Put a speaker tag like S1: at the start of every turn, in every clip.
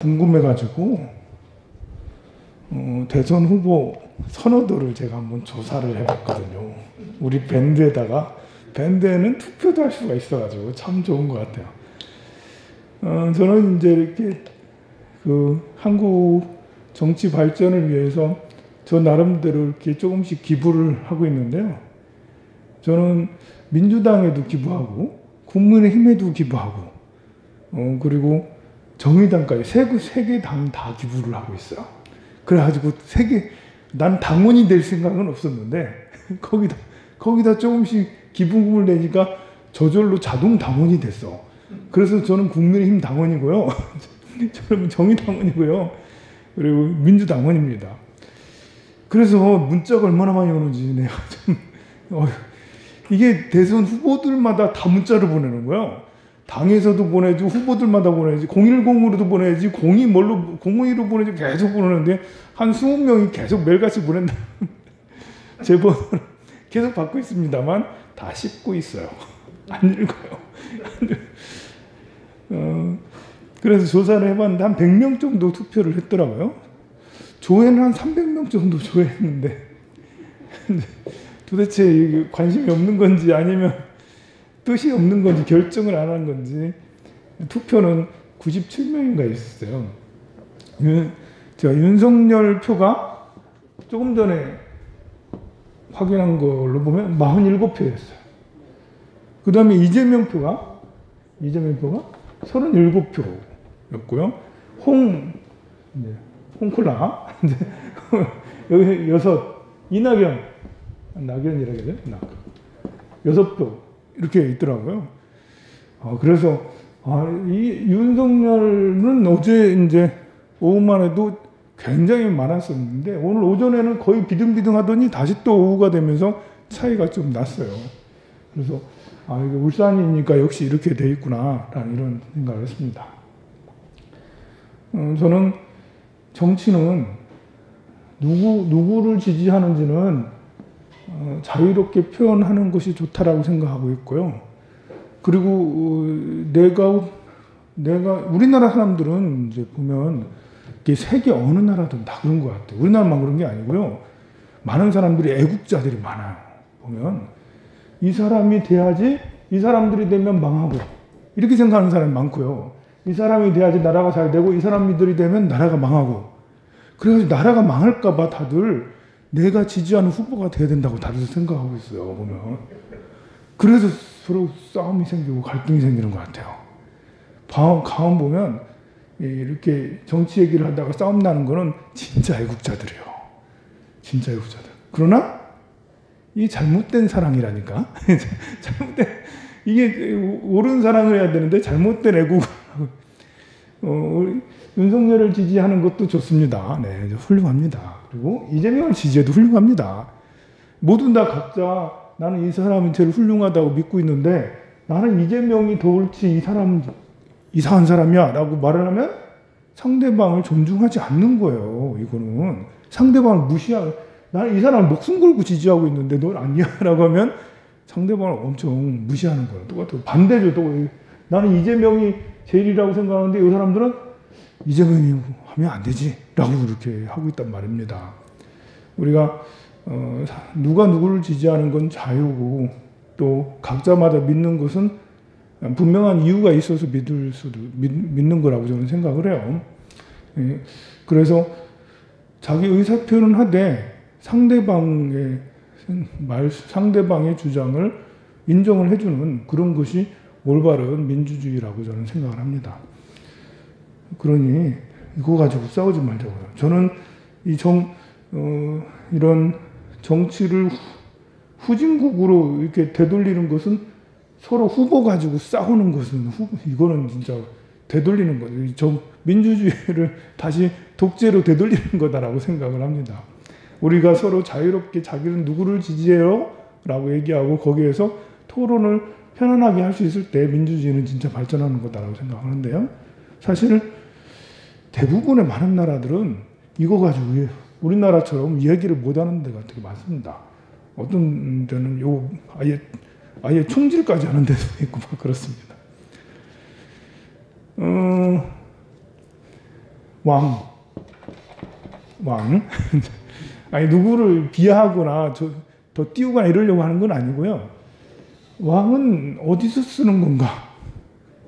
S1: 궁금해가지고 대선 후보 선호도를 제가 한번 조사를 해봤거든요. 우리 밴드에는 투표도 할 수가 있어가지고 참 좋은 것 같아요. 저는 이제 이렇게 한국 정치 발전을 위해서 저 나름대로 이렇게 조금씩 기부를 하고 있는데요. 저는 민주당에도 기부하고 국민의힘에도 기부하고 그리고 정의당까지 세 개 당 다 기부를 하고 있어요. 그래가지고 난 당원이 될 생각은 없었는데 거기다 조금씩 기부금을 내니까 저절로 자동 당원이 됐어. 그래서 저는 국민의힘 당원이고요. 저는 정의당원이고요. 그리고 민주당원입니다. 그래서 문자가 얼마나 많이 오는지 내가 좀 이게 대선 후보들마다 다 문자를 보내는 거예요. 당에서도 보내지, 후보들마다 보내지, 010으로도 보내지, 012로 보내지, 계속 보내는데 한 20명이 계속 매일같이 보낸다. 제 번호를 계속 받고 있습니다만 다 씹고 있어요. 안 읽어요. 그래서 조사를 해봤는데 한 100명 정도 투표를 했더라고요. 조회는 한 300명 정도 조회했는데 도대체 관심이 없는 건지 아니면 뜻이 없는 건지 결정을 안 한 건지 투표는 97명인가 있었어요. 제가 윤석열 표가 조금 전에 확인한 걸로 보면 47표였어요. 그 다음에 이재명 표가 37표였고요. 홍콜라 여기 6, 낙연이라고 해야 되나? 6표 이렇게 있더라고요. 그래서 이 윤석열은 어제 이제 오후만 해도 굉장히 많았었는데 오늘 오전에는 거의 비등비등하더니 다시 또 오후가 되면서 차이가 좀 났어요. 그래서 이게 울산이니까 역시 이렇게 돼 있구나라는 이런 생각을 했습니다. 저는 정치는 누구를 지지하는지는 자유롭게 표현하는 것이 좋다라고 생각하고 있고요. 그리고 우리나라 사람들은 이제 보면 세계 어느 나라든 다 그런 것 같아요. 우리나라만 그런 게 아니고요. 많은 사람들이 애국자들이 많아요. 보면 이 사람이 돼야지 이 사람들이 되면 망하고 이렇게 생각하는 사람이 많고요. 이 사람이 돼야지 나라가 잘 되고 이 사람들이 되면 나라가 망하고 그래가지고 나라가 망할까 봐 다들 내가 지지하는 후보가 돼야 된다고 다들 생각하고 있어요. 보면 그래서 서로 싸움이 생기고 갈등이 생기는 것 같아요. 가만 보면 이렇게 정치 얘기를 하다가 싸움 나는 거는 진짜 애국자들이에요. 진짜 애국자들. 그러나 이 잘못된 사랑이라니까. 이게 옳은 사랑을 해야 되는데 잘못된 애국. 윤석열을 지지하는 것도 좋습니다. 네, 훌륭합니다. 그리고 이재명을 지지해도 훌륭합니다. 모두 다 각자 나는 이 사람이 제일 훌륭하다고 믿고 있는데 나는 이재명이 더 옳지 이 사람은 이상한 사람이야 라고 말을 하면 상대방을 존중하지 않는 거예요. 이거는 상대방을 무시하고 나는 이 사람을 목숨 걸고 지지하고 있는데 넌 아니야 라고 하면 상대방을 엄청 무시하는 거예요. 똑같아요. 반대죠. 나는 이재명이 제일이라고 생각하는데 이 사람들은 이재명이 하면 안 되지 라고 이렇게 하고 있단 말입니다. 우리가 누가 누구를 지지하는 건 자유고 또 각자마다 믿는 것은 분명한 이유가 있어서 믿는 거라고 저는 생각을 해요. 그래서 자기 의사표현은 하되 상대방의 주장을 인정을 해주는 그런 것이 올바른 민주주의라고 저는 생각을 합니다. 그러니 이거 가지고 싸우지 말자고요. 저는 이런 정치를 후진국으로 이렇게 되돌리는 것은 서로 후보 가지고 싸우는 것은 이거는 진짜 되돌리는 거죠. 민주주의를 다시 독재로 되돌리는 거다라고 생각을 합니다. 우리가 서로 자유롭게 자기는 누구를 지지해요? 라고 얘기하고 거기에서 토론을 편안하게 할 수 있을 때 민주주의는 진짜 발전하는 거다라고 생각하는데요. 사실 대부분의 많은 나라들은 이거 가지고 우리나라처럼 얘기를 못하는 데가 되게 많습니다. 어떤 데는 아예 총질까지 하는 데도 있고 막 그렇습니다. 왕. 아니, 누구를 비하하거나 더 띄우거나 이러려고 하는 건 아니고요. 왕은 어디서 쓰는 건가?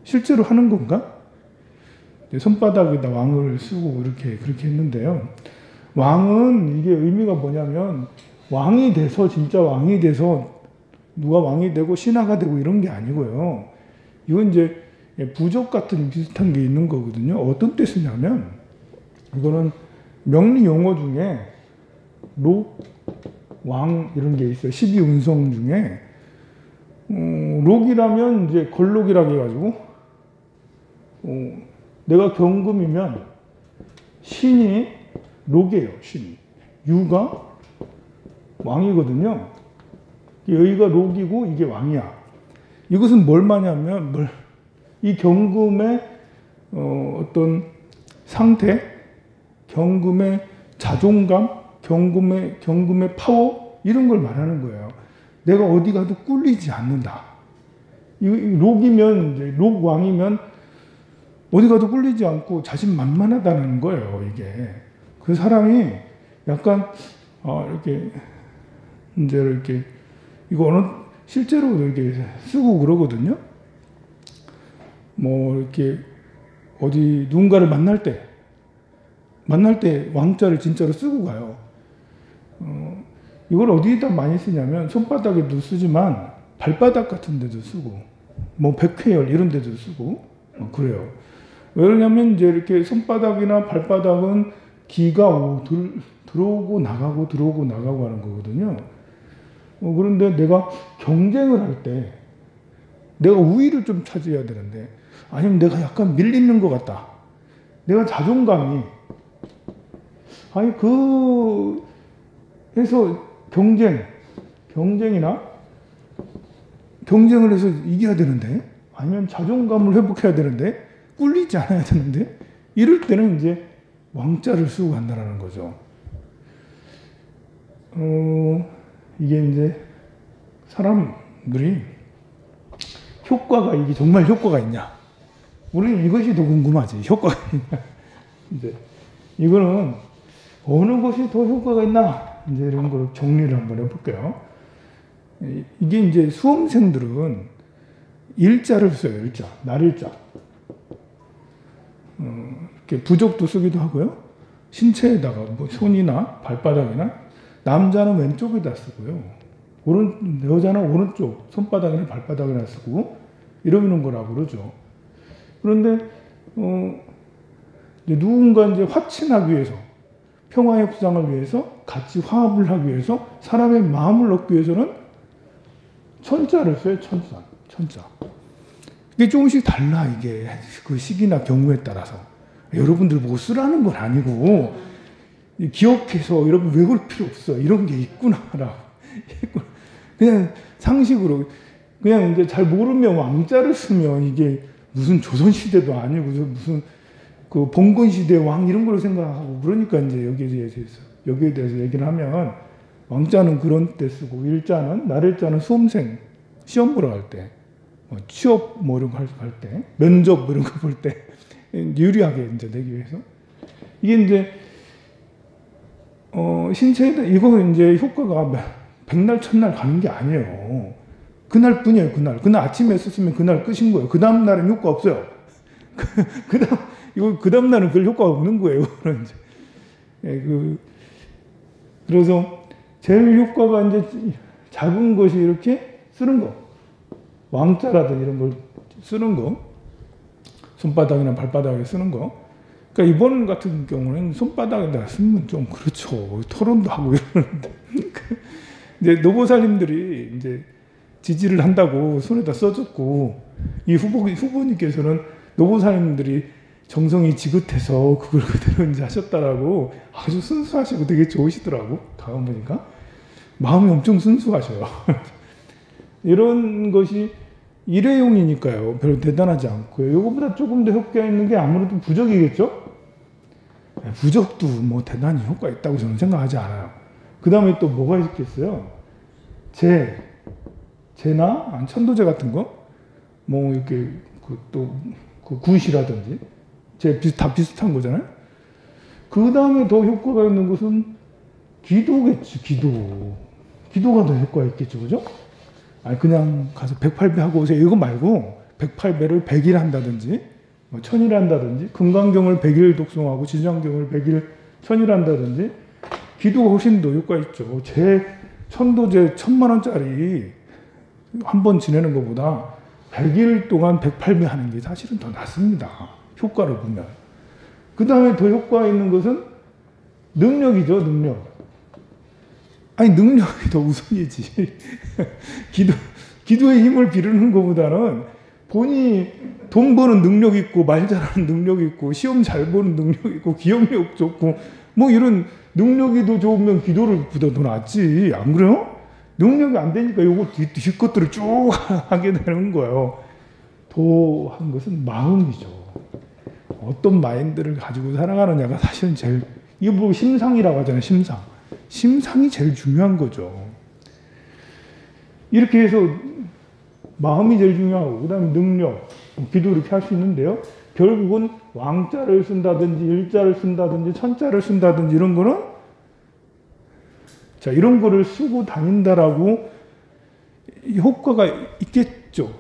S1: 실제로 하는 건가? 손바닥에다 왕을 쓰고 그렇게 했는데요. 왕은 이게 의미가 뭐냐면 왕이 돼서 진짜 왕이 돼서 누가 왕이 되고 신하가 되고 이런 게 아니고요. 이건 이제 부족 같은 비슷한 게 있는 거거든요. 어떤 때 쓰냐면 이거는 명리 용어 중에 록, 왕 이런 게 있어요. 12운성 중에 록이라면 이제 걸록이라고 해가지고 내가 경금이면 신이 록이에요. 신이. 유가 왕이거든요. 여기가 록이고 이게 왕이야. 이것은 뭘 말하냐면 이 경금의 어떤 상태, 경금의 자존감, 경금의 파워 이런 걸 말하는 거예요. 내가 어디 가도 꿀리지 않는다. 이 록이면 이제 록 왕이면 어디 가도 꿀리지 않고 자신만만하다는 거예요. 이게 그 사람이 약간 이렇게 이거는 실제로 이렇게 쓰고 그러거든요. 뭐 이렇게 어디 누군가를 만날 때 왕자를 진짜로 쓰고 가요. 이걸 어디다 많이 쓰냐면 손바닥에도 쓰지만 발바닥 같은 데도 쓰고 뭐 백회열 이런 데도 쓰고 그래요. 왜냐면 이제 이렇게 손바닥이나 발바닥은 기가 들어오고 나가고 하는 거거든요. 그런데 내가 경쟁을 할 때 내가 우위를 좀 차지해야 되는데 아니면 내가 약간 밀리는 것 같다. 내가 자존감이 해서 경쟁을 해서 이겨야 되는데 아니면 자존감을 회복해야 되는데 꿀리지 않아야 되는데 이럴 때는 이제 왕자를 쓰고 간다는 거죠. 이게 이제 사람들이 이게 정말 효과가 있냐? 우리는 이것이 더 궁금하지. 효과가 있냐? 이제 이거는 어느 것이 더 효과가 있나? 이제 이런 걸 정리를 한번 해볼게요. 이게 이제 수험생들은 일자를 써요. 일자, 날일자. 이렇게 부적도 쓰기도 하고요. 신체에다가 뭐 손이나 발바닥이나 남자는 왼쪽에다 쓰고요. 여자는 오른쪽 손바닥이나 발바닥이나 쓰고 이러는 거라고 그러죠. 그런데 이제 누군가 이제 화친하기 위해서 평화 협상을 위해서 같이 화합을 하기 위해서 사람의 마음을 얻기 위해서는 천자를 써요. 천자. 이게 조금씩 달라. 이게 그 시기나 경우에 따라서 여러분들 보고 쓰라는 건 아니고 기억해서 여러분 외울 필요 없어. 이런 게 있구나라고. 그냥 상식으로 그냥 이제 잘 모르면 왕자를 쓰면 이게 무슨 조선 시대도 아니고 무슨 그 봉건 시대 왕 이런 걸로 생각하고 그러니까 이제 여기에 대해서 얘기를 하면 왕자는 그런 때 쓰고 일자는 날일자는 수험생 시험 보러 갈 때 취업 뭐 이런 거 할 때 면접 뭐 이런 거 볼 때 유리하게 이제 내기 위해서 이게 이제 신체에 이거 이제 효과가 백날 첫날 가는 게 아니에요. 그날 뿐이에요. 그날 아침에 썼으면 그날 끝인 거예요. 그 다음 날은 효과 없어요. 그 다음 날은 별 효과가 없는 거예요. 그래서 제일 효과가 이제 작은 것이 이렇게 쓰는 거, 왕자라든 이런 걸 쓰는 거, 손바닥이나 발바닥에 쓰는 거. 그러니까 이번 같은 경우는 손바닥에다 쓰면 좀 그렇죠. 토론도 하고 이러는데 이제 노보살님들이 이제 지지를 한다고 손에다 써줬고 이 후보님께서는 노보살님들이 정성이 지긋해서 그걸 그대로 이제 하셨다라고 아주 순수하시고 되게 좋으시더라고. 가만 보니까 마음이 엄청 순수하셔요. 이런 것이 일회용이니까요. 별로 대단하지 않고요. 이거보다 조금 더 효과 있는 게 아무래도 부적이겠죠? 부적도 뭐 대단히 효과 있다고 저는 생각하지 않아요. 그 다음에 또 뭐가 있겠어요? 재나 천도제 같은 거, 뭐 이렇게 그 굿이라든지 다 비슷한 거잖아요. 그 다음에 더 효과가 있는 것은 기도겠지, 기도. 기도가 더 효과가 있겠죠, 그죠? 아니, 그냥 가서 108배 하고 오세요. 이거 말고 108배를 100일 한다든지, 뭐 1000일 한다든지, 금강경을 100일 독송하고 지장경을 100일, 1000일 한다든지, 기도가 훨씬 더 효과 있죠. 제 천도제 1000만원짜리 한 번 지내는 것보다 100일 동안 108배 하는 게 사실은 더 낫습니다. 효과를 보면. 그 다음에 더 효과 있는 것은 능력이죠, 능력. 아니, 능력이 더 우선이지. 기도의 힘을 비르는 것보다는 본인이 돈 버는 능력 있고, 말 잘하는 능력 있고, 시험 잘 보는 능력 있고, 기억력 좋고, 뭐 이런 능력이 더 좋으면 기도를 보다 더 낫지. 안 그래요? 능력이 안 되니까 요거 뒷것들을 쭉 하게 되는 거예요. 더 한 것은 마음이죠. 어떤 마인드를 가지고 살아가느냐가 사실은 제일, 이거 뭐 심상이라고 하잖아요, 심상. 심상이 제일 중요한 거죠. 이렇게 해서 마음이 제일 중요하고, 그 다음에 능력, 기도 이렇게 할 수 있는데요. 결국은 왕자를 쓴다든지, 일자를 쓴다든지, 천자를 쓴다든지 이런 거는, 자, 이런 거를 쓰고 다닌다라고 효과가 있겠죠.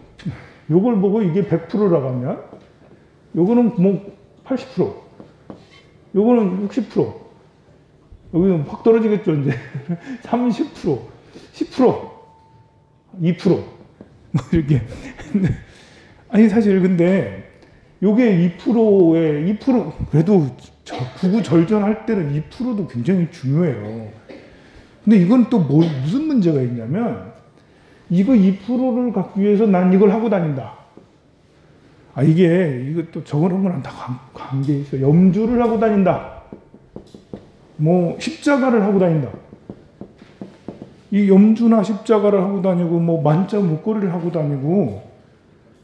S1: 요걸 보고 이게 100%라고 하면, 요거는 뭐 80%, 요거는 60%, 여기는 확 떨어지겠죠, 이제. 30%, 10%, 2%, 뭐 이렇게. 아니, 사실 근데 요게 2%에, 2%, 그래도 구구절전할 때는 2%도 굉장히 중요해요. 근데 이건 또 무슨 문제가 있냐면, 이거 2%를 갖기 위해서 난 이걸 하고 다닌다. 아, 이것도 저거는 거랑 다 관계 있어. 염주를 하고 다닌다. 뭐, 십자가를 하고 다닌다. 이 염주나 십자가를 하고 다니고, 뭐, 만자 목걸이를 하고 다니고,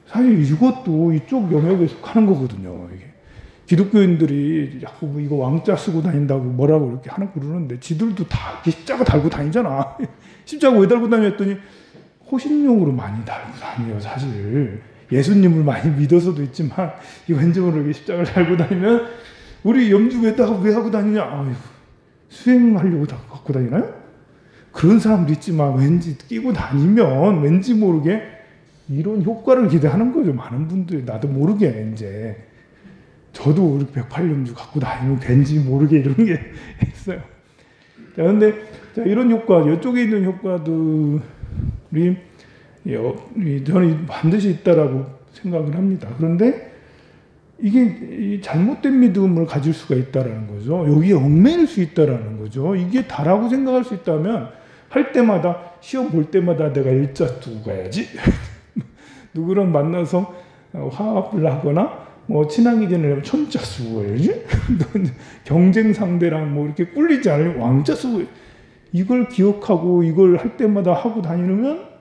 S1: 사실 이것도 이쪽 영역에 속하는 거거든요, 이게. 기독교인들이 자꾸 뭐 이거 왕자 쓰고 다닌다고 뭐라고 이렇게 하는 그러는데, 지들도 다 십자가 달고 다니잖아. 십자가 왜 달고 다녀 했더니, 호신용으로 많이 달고 다녀요, 사실. 예수님을 많이 믿어서도 있지만, 이거 왠지 모르게 십자가를 달고 다니면, 우리 염주 왜 하고 다니냐? 아유, 수행하려고 다 갖고 다니나요? 그런 사람도 있지만, 왠지 끼고 다니면, 왠지 모르게 이런 효과를 기대하는 거죠. 많은 분들이, 나도 모르게, 이제. 저도 이렇게 108염주 갖고 다니면 왠지 모르게 이런 게 있어요. 자, 근데, 자, 이런 효과, 이쪽에 있는 효과들이, 저는 반드시 있다라고 생각을 합니다. 그런데 이게 잘못된 믿음을 가질 수가 있다라는 거죠. 여기에 얽매일 수 있다라는 거죠. 이게 다라고 생각할 수 있다면 할 때마다 시험 볼 때마다 내가 일자 두고 가야지. 누구랑 만나서 화합을 하거나 뭐 친하기 전에 천자 쓰고 가야지. 경쟁 상대랑 뭐 이렇게 꿀리지 않으면 왕자 쓰고, 이걸 기억하고 이걸 할 때마다 하고 다니면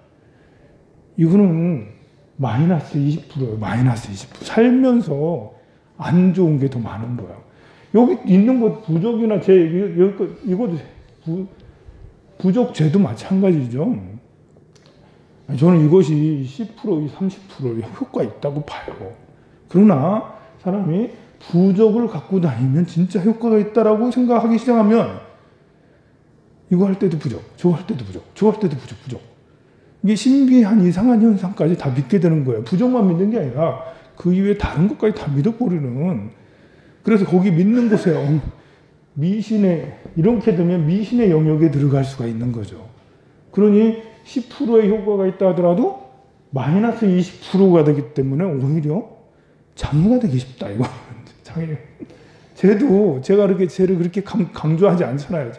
S1: 이거는 마이너스 20%예요. 마이너스 20%. 살면서 안 좋은 게 더 많은 거야. 여기 있는 것 부족이나 이것도 부족죄도 마찬가지죠. 저는 이것이 10%, 30% 효과 있다고 봐요. 그러나 사람이 부족을 갖고 다니면 진짜 효과가 있다라고 생각하기 시작하면, 이거 할 때도 부족, 저거 할 때도 부족, 저거 할 때도 부족. 이게 신비한 이상한 현상까지 다 믿게 되는 거예요. 부정만 믿는 게 아니라 그 이외에 다른 것까지 다 믿어버리는. 그래서 거기 믿는 곳에 이렇게 되면 미신의 영역에 들어갈 수가 있는 거죠. 그러니 10%의 효과가 있다 하더라도 마이너스 20%가 되기 때문에 오히려 장애가 되기 쉽다, 이거. 장애. 제가 쟤를 그렇게 강조하지 않잖아요.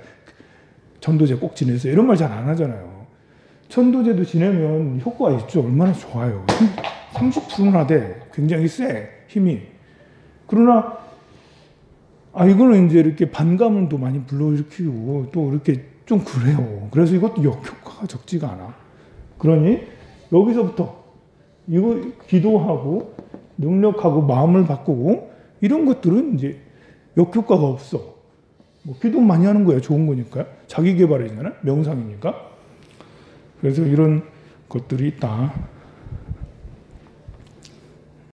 S1: 전도제 꼭 지내세요, 이런 말 잘 안 하잖아요. 천도제도 지내면 효과가 있죠. 얼마나 좋아요. 30%나 돼. 굉장히 세, 힘이. 그러나, 이거는 이제 이렇게 반감을 또 많이 불러일으키고, 또 이렇게 좀 그래요. 그래서 이것도 역효과가 적지가 않아. 그러니, 여기서부터, 이거 기도하고, 능력하고, 마음을 바꾸고, 이런 것들은 이제 역효과가 없어. 뭐, 기도 많이 하는 거야. 좋은 거니까요. 자기 개발이잖아요. 명상이니까. 그래서 이런 것들이 있다.